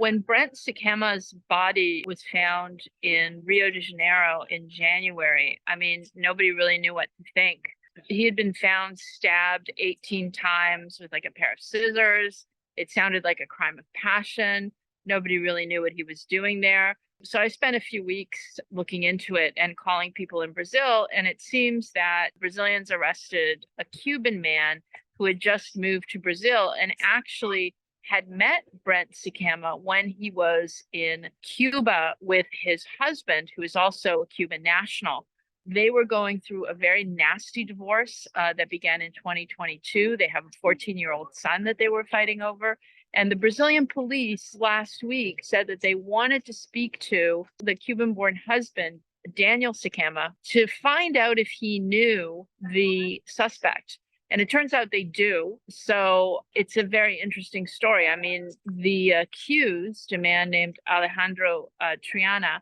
When Brent Sikama's body was found in Rio de Janeiro in January, I mean, nobody really knew what to think. He had been found stabbed 18 times with like a pair of scissors. It sounded like a crime of passion. Nobody really knew what he was doing there. So I spent a few weeks looking into it and calling people in Brazil. And it seems that Brazilians arrested a Cuban man who had just moved to Brazil and actually had met Brent Sikama when he was in Cuba with his husband, who is also a Cuban national. They were going through a very nasty divorce that began in 2022. They have a 14-year-old son that they were fighting over. And the Brazilian police last week said that they wanted to speak to the Cuban-born husband, Daniel Sikama, to find out if he knew the suspect. And it turns out they do. So it's a very interesting story. I mean, the accused, a man named Alejandro Triana,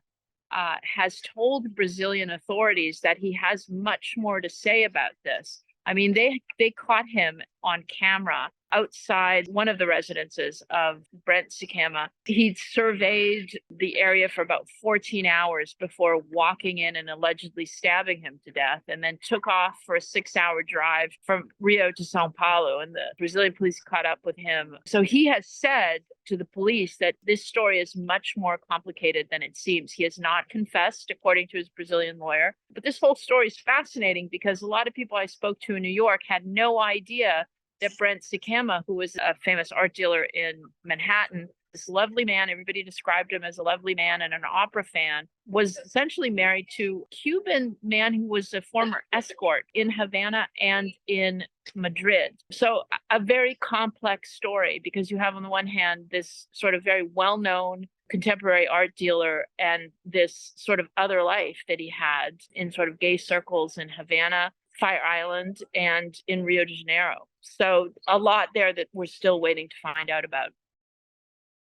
has told Brazilian authorities that he has much more to say about this. I mean, they caught him on camera outside one of the residences of Brent Sikama. He'd surveyed the area for about 14 hours before walking in and allegedly stabbing him to death, and then took off for a 6-hour drive from Rio to Sao Paulo, and the Brazilian police caught up with him. So he has said to the police that this story is much more complicated than it seems. He has not confessed, according to his Brazilian lawyer. But this whole story is fascinating because a lot of people I spoke to in New York had no idea that Brent Sikama, who was a famous art dealer in Manhattan, this lovely man, everybody described him as a lovely man and an opera fan, was essentially married to a Cuban man who was a former escort in Havana and in Madrid. So a very complex story because you have on the one hand this sort of very well-known contemporary art dealer and this sort of other life that he had in sort of gay circles in Havana, Fire Island, and in Rio de Janeiro. So a lot there that we're still waiting to find out about.